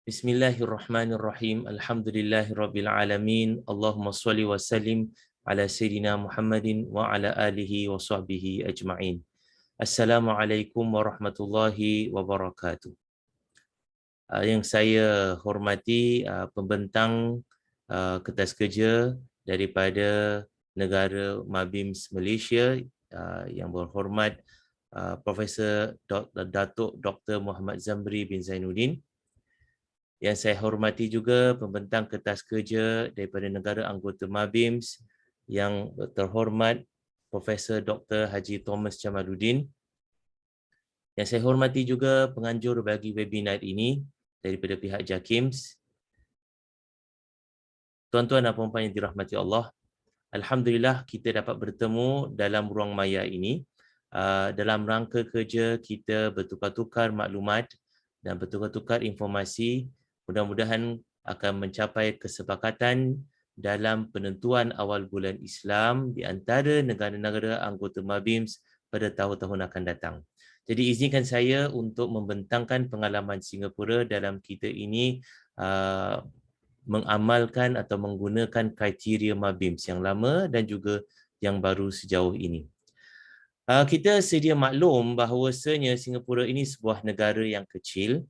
Bismillahirrahmanirrahim. Alhamdulillahirabbil alamin. Allahumma shalli wa sallim ala sayyidina Muhammadin wa ala alihi wa sahbihi ajma'in. Assalamualaikum warahmatullahi wabarakatuh. Yang saya hormati pembentang Kertas Kerja daripada negara Mabims Malaysia, yang berhormat Profesor Datuk Dr. Muhammad Zamri bin Zainuddin. Yang saya hormati juga pembentang Kertas Kerja daripada negara anggota Mabims yang terhormat Profesor Dr. Haji Thomas Jamaluddin. Yang saya hormati juga penganjur bagi webinar ini daripada pihak JAKIMS. Tuan-tuan dan puan-puan yang dirahmati Allah, alhamdulillah kita dapat bertemu dalam ruang maya ini dalam rangka kerja kita bertukar-tukar maklumat dan bertukar-tukar informasi. Mudah-mudahan akan mencapai kesepakatan dalam penentuan awal bulan Islam di antara negara-negara anggota Mabims pada tahun-tahun akan datang. Jadi izinkan saya untuk membentangkan pengalaman Singapura dalam kita ini mengamalkan atau menggunakan kriteria Mabims yang lama dan juga yang baru sejauh ini. Kita sedia maklum bahawasanya Singapura ini sebuah negara yang kecil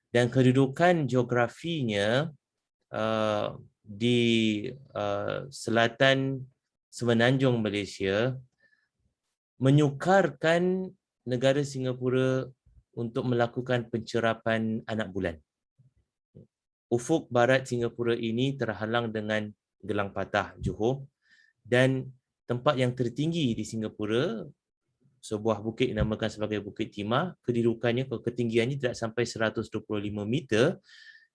dan kedudukan geografinya di selatan semenanjung Malaysia menyukarkan negara Singapura untuk melakukan pencerapan anak bulan. Ufuk barat Singapura ini terhalang dengan Gelang Patah Johor, dan tempat yang tertinggi di Singapura, sebuah bukit dinamakan sebagai Bukit Timah, kedudukannya, ketinggiannya tidak sampai 125 meter.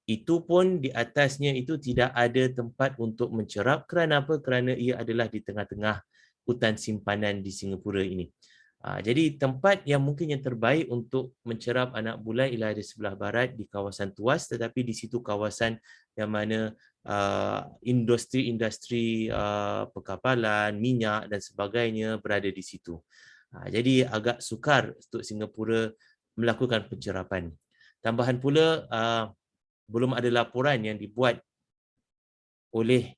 Itu pun di atasnya itu tidak ada tempat untuk mencerap. Kerana apa? Kerana ia adalah di tengah-tengah hutan simpanan di Singapura ini. Jadi tempat yang mungkin yang terbaik untuk mencerap anak bulan ialah di sebelah barat di kawasan Tuas, tetapi di situ kawasan yang mana industri-industri perkapalan, minyak dan sebagainya berada di situ. Jadi agak sukar untuk Singapura melakukan pencerapan. Tambahan pula, belum ada laporan yang dibuat oleh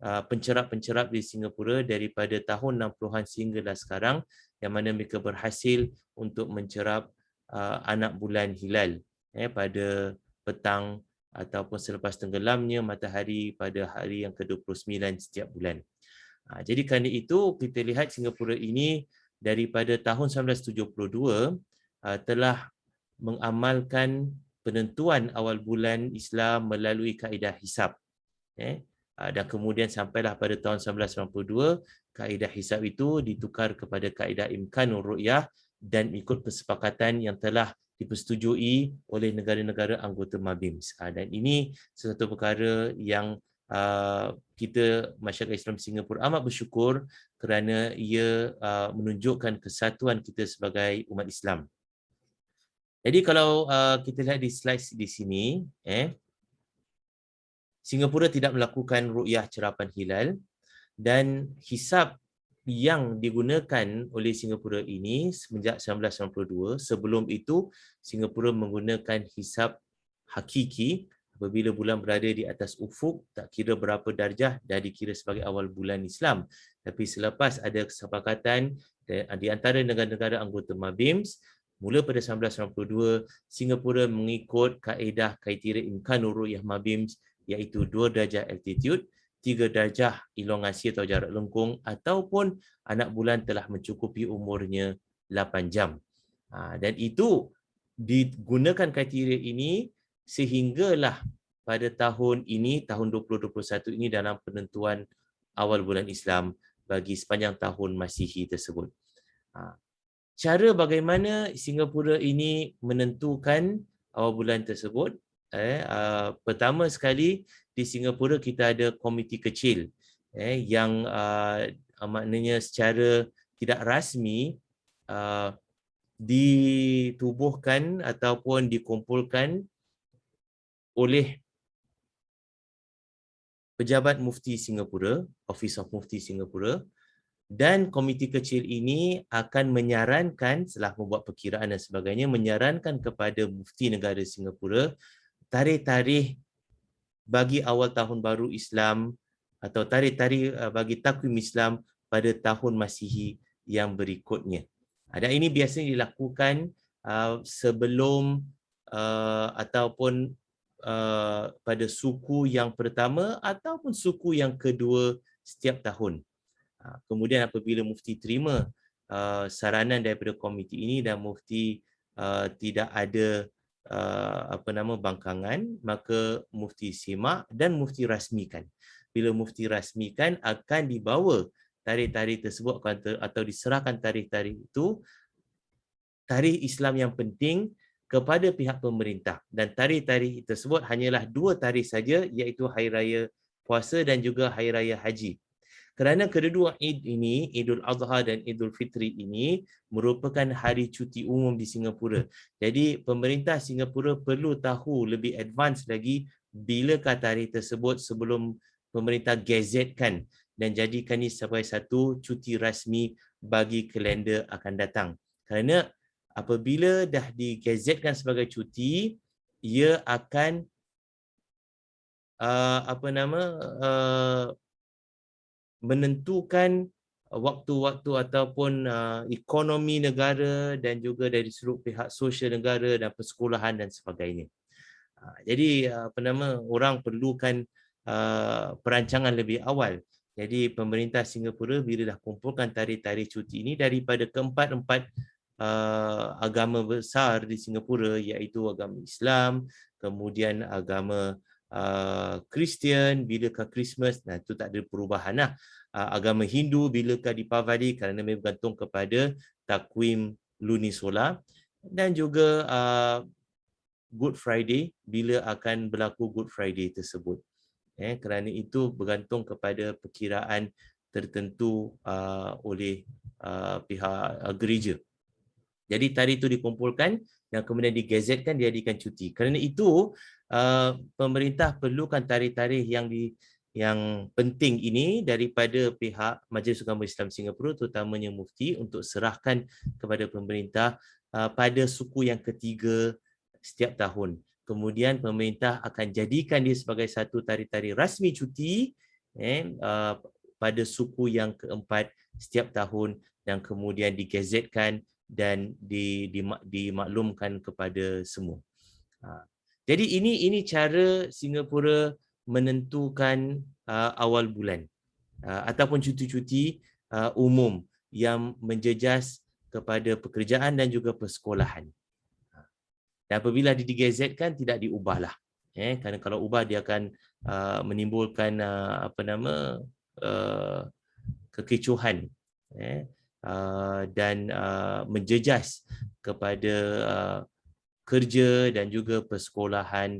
pencerap-pencerap di Singapura daripada tahun 60-an sehinggalah sekarang yang mana mereka berhasil untuk mencerap anak bulan hilal pada petang ataupun selepas tenggelamnya matahari pada hari yang ke-29 setiap bulan. Jadi kerana itu kita lihat Singapura ini daripada tahun 1972 telah mengamalkan penentuan awal bulan Islam melalui kaedah hisab. Dan kemudian sampailah pada tahun 1992, kaedah hisab itu ditukar kepada kaedah imkanur ru'yah dan ikut kesepakatan yang telah dipersetujui oleh negara-negara anggota Mabims. Dan ini sesuatu perkara yang kita masyarakat Islam Singapura amat bersyukur kerana ia menunjukkan kesatuan kita sebagai umat Islam. Jadi kalau kita lihat di slide di sini, Singapura tidak melakukan ru'yah cerapan hilal, dan hisab yang digunakan oleh Singapura ini semenjak 1992. Sebelum itu Singapura menggunakan hisab hakiki. Apabila bulan berada di atas ufuk, tak kira berapa darjah, dah dikira sebagai awal bulan Islam. Tapi selepas ada kesepakatan di antara negara-negara anggota Mabims, mula pada 1992, Singapura mengikut kaedah kriteria imkanur ru'yah Mabims, iaitu 2 darjah altitude, 3 darjah elongasi atau jarak lengkung, ataupun anak bulan telah mencukupi umurnya 8 jam. Dan itu digunakan kriteria ini sehinggalah pada tahun ini, tahun 2021 ini, dalam penentuan awal bulan Islam bagi sepanjang tahun Masihi tersebut. Cara bagaimana Singapura ini menentukan awal bulan tersebut? Pertama sekali, di Singapura kita ada komiti kecil yang maknanya secara tidak rasmi ditubuhkan ataupun dikumpulkan oleh Pejabat Mufti Singapura, Office of Mufti Singapura, dan komiti kecil ini akan menyarankan, setelah membuat perkiraan dan sebagainya, menyarankan kepada Mufti negara Singapura tarikh-tarikh bagi awal tahun baru Islam atau tarikh-tarikh bagi takwim Islam pada tahun Masihi yang berikutnya. Dan ini biasanya dilakukan sebelum ataupun pada suku yang pertama ataupun suku yang kedua setiap tahun. Kemudian apabila mufti terima saranan daripada komiti ini dan mufti tidak ada bangkangan, maka mufti simak dan mufti rasmikan. Bila mufti rasmikan, akan dibawa tarikh-tarikh tersebut atau diserahkan tarikh-tarikh itu, tarikh Islam yang penting, kepada pihak pemerintah. Dan tarikh-tarikh tersebut hanyalah 2 tarikh saja, iaitu Hari Raya Puasa dan juga Hari Raya Haji. Kerana kedua Eid ini, Idul Adha dan Idul Fitri ini merupakan hari cuti umum di Singapura. Jadi pemerintah Singapura perlu tahu lebih advance lagi bilakah tarikh tersebut sebelum pemerintah gazetkan dan jadikan ini sebagai satu cuti rasmi bagi kalender akan datang. Kerana apabila dah digazetkan sebagai cuti, ia akan menentukan waktu-waktu ataupun ekonomi negara dan juga dari sudut pihak sosial negara dan persekolahan dan sebagainya. Jadi orang perlukan perancangan lebih awal. Jadi pemerintah Singapura bila dah kumpulkan tarikh-tarikh cuti ini daripada keempat-empat agama besar di Singapura, iaitu agama Islam, kemudian agama Kristian, bilakah Christmas, itu tak ada perubahan lah. Agama Hindu, bilakah Deepavali, kerana bergantung kepada takwim lunisolar, dan juga Good Friday, bila akan berlaku Good Friday tersebut. Kerana itu bergantung kepada perkiraan tertentu oleh pihak gereja. Jadi tarikh itu dikumpulkan dan kemudian digazetkan, dijadikan cuti. Kerana itu pemerintah perlukan tarikh-tarikh yang penting ini daripada pihak Majlis Ugama Islam Singapura, terutamanya mufti, untuk serahkan kepada pemerintah pada suku yang ketiga setiap tahun. Kemudian pemerintah akan jadikan dia sebagai satu tarikh-tarikh rasmi cuti pada suku yang keempat setiap tahun dan kemudian digazetkan dan dimaklumkan kepada semua. Jadi ini cara Singapura menentukan awal bulan ataupun cuti-cuti umum yang menjejas kepada pekerjaan dan juga persekolahan. Dan apabila digazetkan, tidak diubahlah. Kerana kalau ubah dia akan menimbulkan kekecohan dan menjejas kepada kerja dan juga persekolahan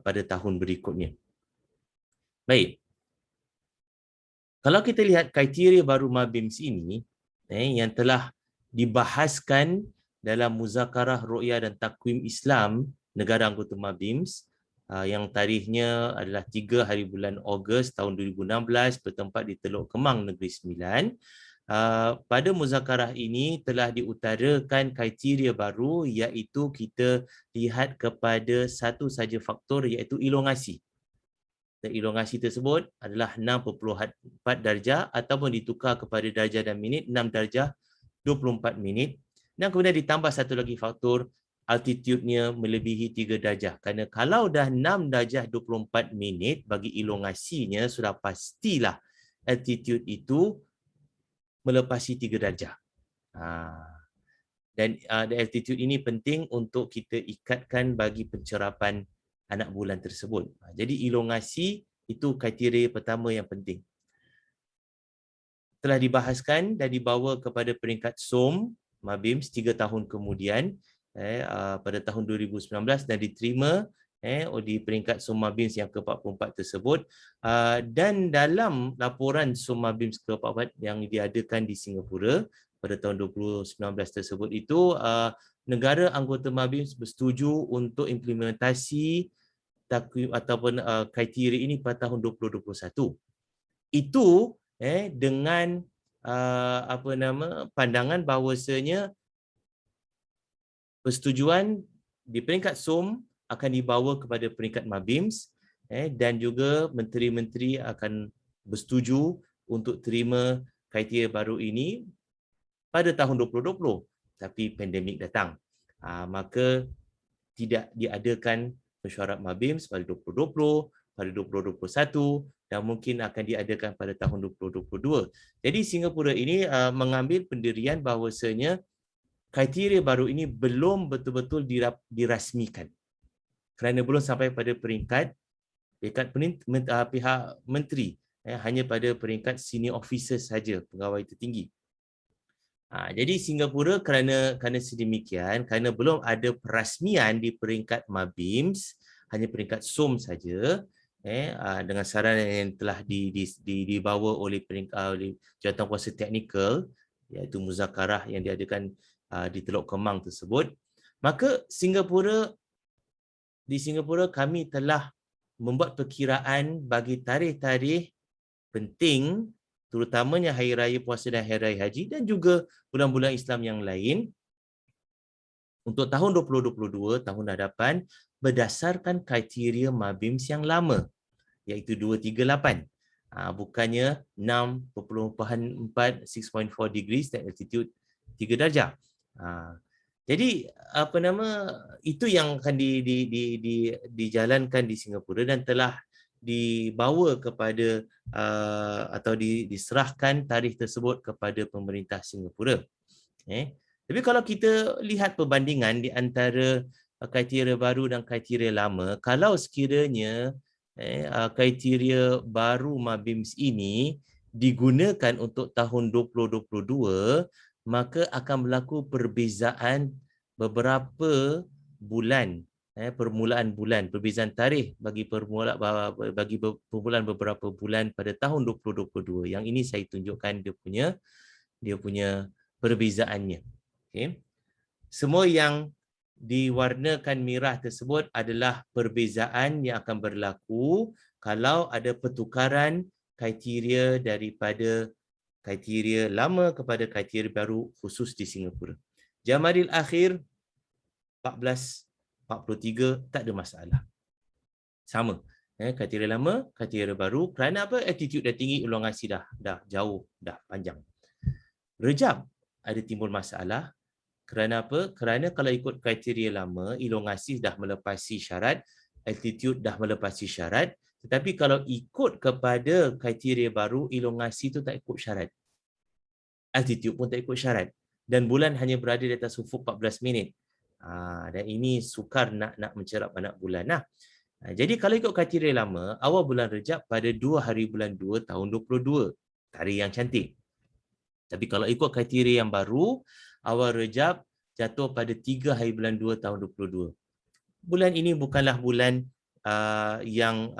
pada tahun berikutnya. Baik. Kalau kita lihat kriteria baru MABIMS ini yang telah dibahaskan dalam Muzakarah Ru'yah dan Takwim Islam negara anggota MABIMS yang tarikhnya adalah 3 hari bulan Ogos tahun 2016 bertempat di Teluk Kemang, Negeri Sembilan. Pada muzakarah ini telah diutarakan kriteria baru, iaitu kita lihat kepada satu saja faktor, iaitu elongasi. Dan elongasi tersebut adalah 6.4 darjah ataupun ditukar kepada darjah dan minit 6 darjah 24 minit. Dan kemudian ditambah satu lagi faktor, altitude-nya melebihi 3 darjah. Kerana kalau dah 6 darjah 24 minit bagi elongasinya, sudah pastilah altitude itu melepasi 3 darjah. Dan altitude ini penting untuk kita ikatkan bagi pencerapan anak bulan tersebut. Jadi elongasi itu kriteria pertama yang penting. Telah dibahaskan dan dibawa kepada peringkat SOM MABIMS 3 tahun kemudian pada tahun 2019 dan diterima di peringkat SOM MABIMS yang ke-44 tersebut. Dan dalam laporan SOM MABIMS ke-44 yang diadakan di Singapura pada tahun 2019 tersebut itu, negara anggota MABIMS bersetuju untuk implementasi takwim ataupun kriteria ini pada tahun 2021. Itu dengan pandangan bahawasanya persetujuan di peringkat SOM akan dibawa kepada peringkat MABIMS, dan juga menteri-menteri akan bersetuju untuk terima kriteria baru ini pada tahun 2020, tapi pandemik datang. Maka tidak diadakan mesyuarat MABIMS pada 2020, pada 2021 dan mungkin akan diadakan pada tahun 2022. Jadi Singapura ini mengambil pendirian bahawasanya kriteria baru ini belum betul-betul dirasmikan kerana belum sampai pada peringkat pihak menteri, hanya pada peringkat senior officer saja, pegawai tertinggi. Jadi Singapura kerana sedemikian, kerana belum ada perasmian di peringkat MABIMS, hanya peringkat SOM saja, dengan saranan yang telah dibawa oleh oleh Jawatankuasa Teknikal, iaitu muzakarah yang diadakan di Teluk Kemang tersebut, maka di Singapura kami telah membuat perkiraan bagi tarikh-tarikh penting, terutamanya Hari Raya Puasa dan Hari Raya Haji dan juga bulan-bulan Islam yang lain untuk tahun 2022, tahun hadapan, berdasarkan kriteria MABIMS yang lama, iaitu 238. Bukannya 6.4, 6.4 degrees dan altitude 3 darjah. Jadi itu yang akan dijalankan di Singapura dan telah dibawa kepada atau diserahkan tarikh tersebut kepada pemerintah Singapura. Tapi kalau kita lihat perbandingan di antara kriteria baru dan kriteria lama, kalau sekiranya kriteria baru MABIMS ini digunakan untuk tahun 2022, maka akan berlaku perbezaan beberapa bulan, permulaan bulan, perbezaan tarikh bagi permulaan beberapa bulan pada tahun 2022. Yang ini saya tunjukkan dia punya perbezaannya. Okay. Semua yang diwarnakan merah tersebut adalah perbezaan yang akan berlaku kalau ada pertukaran kriteria daripada kriteria lama kepada kriteria baru khusus di Singapura. Jamadil akhir 1443 tak ada masalah. Sama. Kriteria lama, kriteria baru. Kerana apa? Altitude dah tinggi, elongasi dah jauh, dah panjang. Rejab ada timbul masalah. Kerana apa? Kerana kalau ikut kriteria lama, elongasi dah melepasi syarat, altitude dah melepasi syarat. Tetapi kalau ikut kepada kriteria baru, elongasi tu tak ikut syarat. Altitude pun tak ikut syarat. Dan bulan hanya berada di atas ufuk 14 minit. Dan ini sukar nak mencerap anak bulan. Jadi kalau ikut kriteria lama, awal bulan Rejab pada 2 hari bulan 2 tahun 22. Tarikh yang cantik. Tapi kalau ikut kriteria yang baru, awal Rejab jatuh pada 3 hari bulan 2 tahun 22. Bulan ini bukanlah bulan yang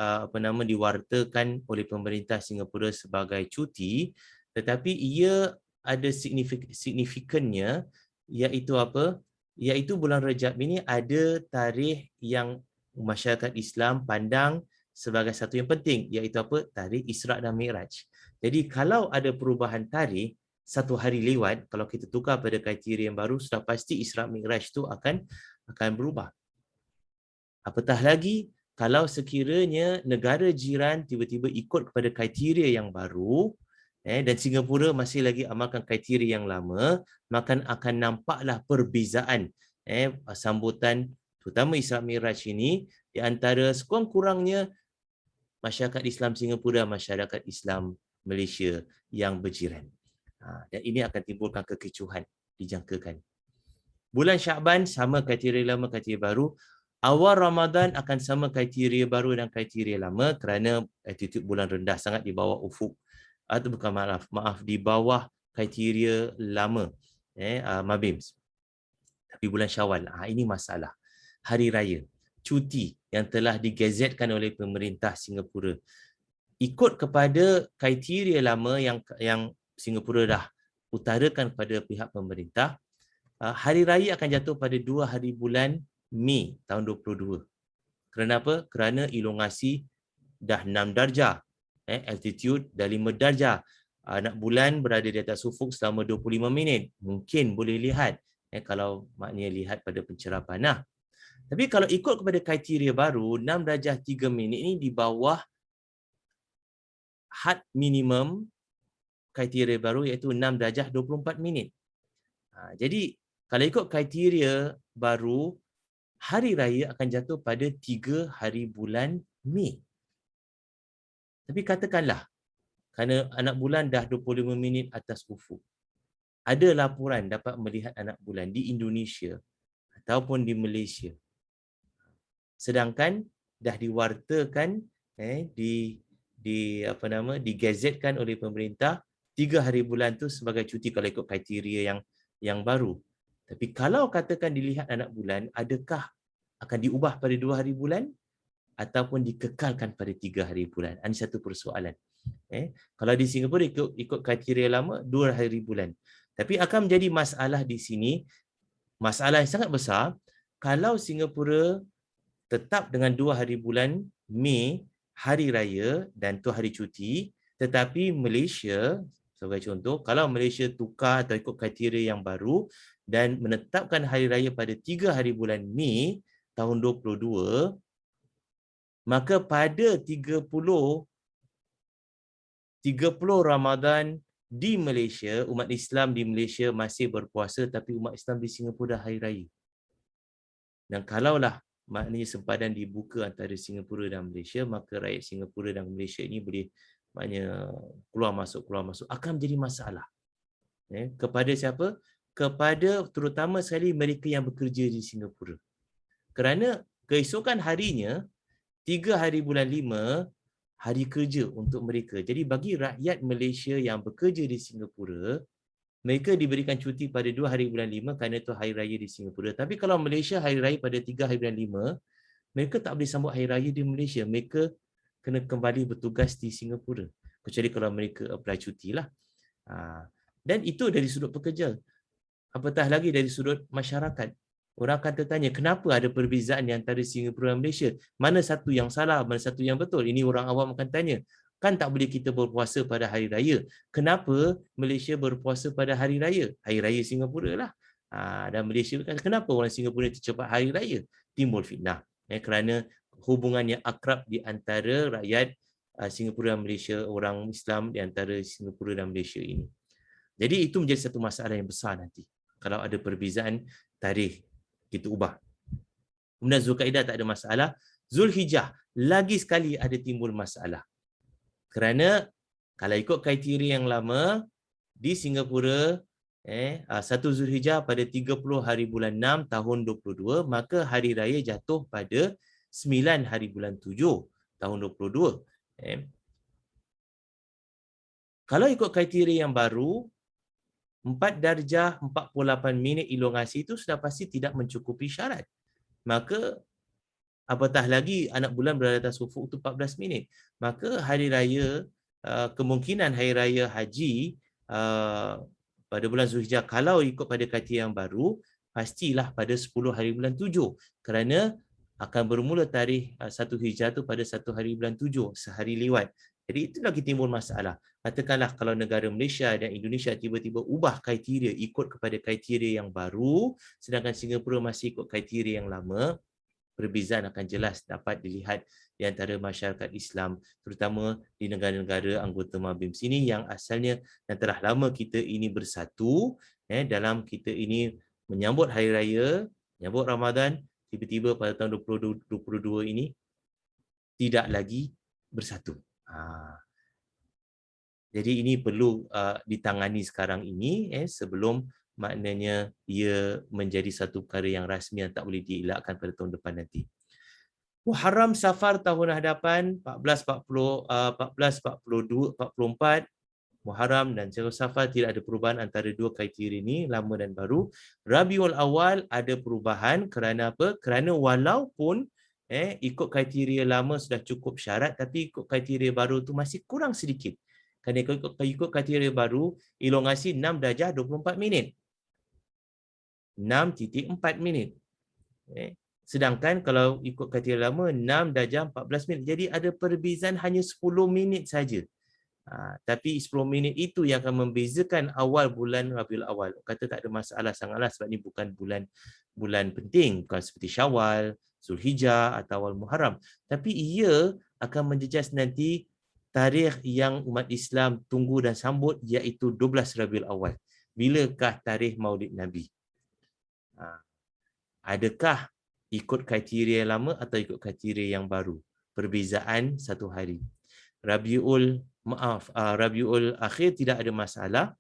diwartakan oleh pemerintah Singapura sebagai cuti, tetapi ia ada signifikannya, iaitu apa? Iaitu bulan Rejab ini ada tarikh yang masyarakat Islam pandang sebagai satu yang penting, iaitu apa? Tarikh Isra' dan Mi'raj. Jadi kalau ada perubahan tarikh, satu hari lewat, kalau kita tukar pada kriteria yang baru, sudah pasti Isra' Mi'raj itu akan berubah. Apatah lagi, kalau sekiranya negara jiran tiba-tiba ikut kepada kriteria yang baru, dan Singapura masih lagi amalkan kriteria yang lama, maka akan nampaklah perbezaan sambutan terutama Isra' Mi'raj ini di antara sekurang-kurangnya masyarakat Islam Singapura dan masyarakat Islam Malaysia yang berjiran. Dan ini akan timbulkan kekecohan, dijangkakan. Bulan Syakban sama kriteria lama, kriteria baru. Awal Ramadan akan sama kriteria baru dan kriteria lama kerana altitude bulan rendah sangat di bawah ufuk, atau bukan maaf di bawah kriteria lama MABIMS. Tapi bulan Syawal, ini masalah. Hari raya, cuti yang telah digazetkan oleh pemerintah Singapura. Ikut kepada kriteria lama yang Singapura dah utarakan kepada pihak pemerintah, hari raya akan jatuh pada 2 hari bulan Mei tahun 22. Kenapa? Kerana elongasi dah 6 darjah, altitude dah 5 darjah. Anak bulan berada di atas ufuk selama 25 minit. Mungkin boleh lihat kalau maknanya lihat pada pencerapan. Tapi kalau ikut kepada kriteria baru, 6 darjah 3 minit ini di bawah had minimum kriteria baru iaitu 6 darjah 24 minit. Jadi kalau ikut kriteria baru, hari raya akan jatuh pada 3 hari bulan Mei. Tapi katakanlah, kerana anak bulan dah 25 minit atas ufuk, ada laporan dapat melihat anak bulan di Indonesia ataupun di Malaysia. Sedangkan dah diwartakan digazetkan oleh pemerintah 3 hari bulan tu sebagai cuti kalau ikut kriteria yang baru. Tapi kalau katakan dilihat anak bulan, adakah akan diubah pada 2 hari bulan ataupun dikekalkan pada 3 hari bulan? Ini satu persoalan. Kalau di Singapura ikut kriteria lama 2 hari bulan. Tapi akan menjadi masalah di sini, masalah yang sangat besar, kalau Singapura tetap dengan 2 hari bulan Mei, hari raya dan tu hari cuti, tetapi Malaysia, sebagai contoh, kalau Malaysia tukar atau ikut kriteria yang baru dan menetapkan hari raya pada 3 hari bulan Mei tahun 22, maka pada 30 Ramadan di Malaysia, umat Islam di Malaysia masih berpuasa, tapi umat Islam di Singapura dah hari raya. Dan kalaulah maknanya sempadan dibuka antara Singapura dan Malaysia, maka rakyat Singapura dan Malaysia ini boleh maknanya keluar masuk akan menjadi masalah. Kepada siapa? Kepada terutama sekali mereka yang bekerja di Singapura. Kerana keesokan harinya 3 hari bulan 5 hari kerja untuk mereka. Jadi bagi rakyat Malaysia yang bekerja di Singapura, mereka diberikan cuti pada 2 hari bulan 5 kerana itu hari raya di Singapura. Tapi kalau Malaysia hari raya pada 3 hari bulan 5, mereka tak boleh sambut hari raya di Malaysia. Mereka kena kembali bertugas di Singapura. Kecuali kalau mereka apply cuti lah. Dan itu dari sudut pekerja. Apatah lagi dari sudut masyarakat. Orang akan tertanya, kenapa ada perbezaan di antara Singapura dan Malaysia? Mana satu yang salah, mana satu yang betul? Ini orang awam akan tanya. Kan tak boleh kita berpuasa pada hari raya. Kenapa Malaysia berpuasa pada hari raya? Hari raya Singapura lah. Dan Malaysia, kenapa orang Singapura tercepat hari raya? Timbul fitnah. Kerana hubungan yang akrab di antara rakyat Singapura dan Malaysia, orang Islam di antara Singapura dan Malaysia ini. Jadi itu menjadi satu masalah yang besar nanti. Kalau ada perbezaan tarikh, kita ubah. Kemudian Zulkaidah tak ada masalah. Zulhijjah lagi sekali ada timbul masalah. Kerana kalau ikut kriteria yang lama di Singapura 1 Zulhijjah pada 30 hari bulan 6 tahun 22, maka hari raya jatuh pada 9 hari bulan 7 tahun 22. Kalau ikut kriteria yang baru, 4 darjah 48 minit elongasi itu sudah pasti tidak mencukupi syarat. Maka apatah lagi anak bulan berada atas ufuk itu 14 minit. Maka hari raya, kemungkinan hari raya haji pada bulan Zulhijjah, kalau ikut pada kriteria yang baru, pastilah pada 10 hari bulan 7. Kerana akan bermula tarikh 1 Hijrah itu pada 1 hari bulan 7, sehari lewat. Jadi itu lagi timbul masalah. Katakanlah kalau negara Malaysia dan Indonesia tiba-tiba ubah kriteria ikut kepada kriteria yang baru, sedangkan Singapura masih ikut kriteria yang lama, perbezaan akan jelas dapat dilihat di antara masyarakat Islam, terutama di negara-negara anggota MABIMS ini yang asalnya dan telah lama kita ini bersatu dalam kita ini menyambut hari raya, menyambut Ramadan, tiba-tiba pada tahun 2022 ini tidak lagi bersatu. Jadi ini perlu ditangani sekarang ini sebelum maknanya ia menjadi satu perkara yang rasmi yang tak boleh dielakkan pada tahun depan nanti. Muharram Safar tahun hadapan 1442, 44 Muharram dan Safar tidak ada perubahan antara dua kriteria ini, lama dan baru. Rabiul Awal ada perubahan kerana apa? Kerana walaupun ikut kriteria lama sudah cukup syarat, tapi ikut kriteria baru tu masih kurang sedikit. Kerana ikut kriteria baru, elongasi 6 darjah 24 minit. 6.4 minit. Sedangkan kalau ikut kriteria lama, 6 darjah 14 minit. Jadi ada perbezaan hanya 10 minit saja. Tapi 10 minit itu yang akan membezakan awal bulan Rabiul Awal. Kata tak ada masalah sangatlah sebab ni bukan bulan penting, bukan seperti Syawal, Zulhijjah atau awal Muharram. Tapi ia akan menjejas nanti tarikh yang umat Islam tunggu dan sambut, iaitu 12 Rabiul Awal. Bilakah tarikh Maulid Nabi? Adakah ikut kriteria yang lama atau ikut kriteria yang baru? Perbezaan satu hari. Rabiul Akhir tidak ada masalah.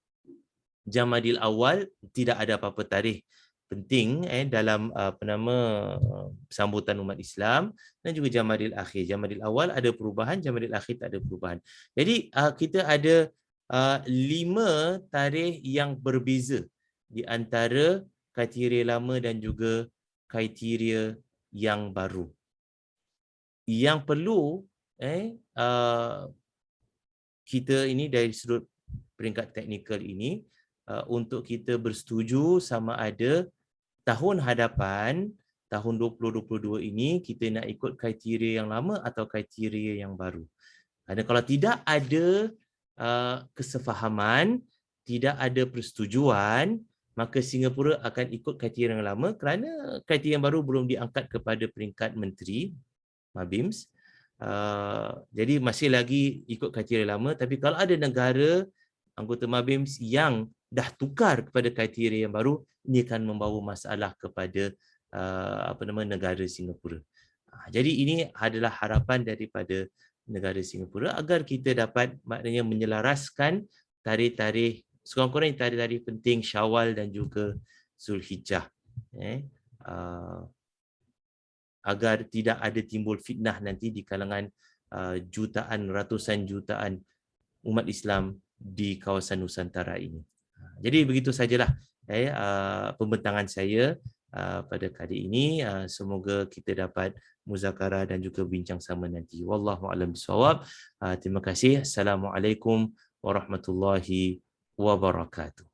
Jamadil Awal tidak ada apa-apa tarikh penting dalam sambutan umat Islam, dan juga Jamadil Akhir. Jamadil Awal ada perubahan, Jamadil Akhir tak ada perubahan. Jadi kita ada 5 tarikh yang berbeza di antara kriteria lama dan juga kriteria yang baru. Yang perlu kita ini dari sudut peringkat teknikal ini untuk kita bersetuju sama ada tahun hadapan, tahun 2022 ini kita nak ikut kriteria yang lama atau kriteria yang baru. Kerana kalau tidak ada kesefahaman, tidak ada persetujuan, maka Singapura akan ikut kriteria yang lama kerana kriteria yang baru belum diangkat kepada peringkat menteri Mabims. Jadi masih lagi ikut kriteria lama. Tapi kalau ada negara anggota Mabims yang dah tukar kepada kriteria yang baru, ini akan membawa masalah kepada negara Singapura. Jadi ini adalah harapan daripada negara Singapura agar kita dapat maknanya menyelaraskan tarikh-tarikh, sekurang-kurangnya tarikh-tarikh penting Syawal dan juga Zulhijjah, agar tidak ada timbul fitnah nanti di kalangan ratusan jutaan umat Islam di kawasan Nusantara ini. Jadi begitu sajalah pembentangan saya pada kali ini. Semoga kita dapat muzakarah dan juga bincang sama nanti. Wallahu a'lam bishawab. Terima kasih. Assalamualaikum warahmatullahi wabarakatuh.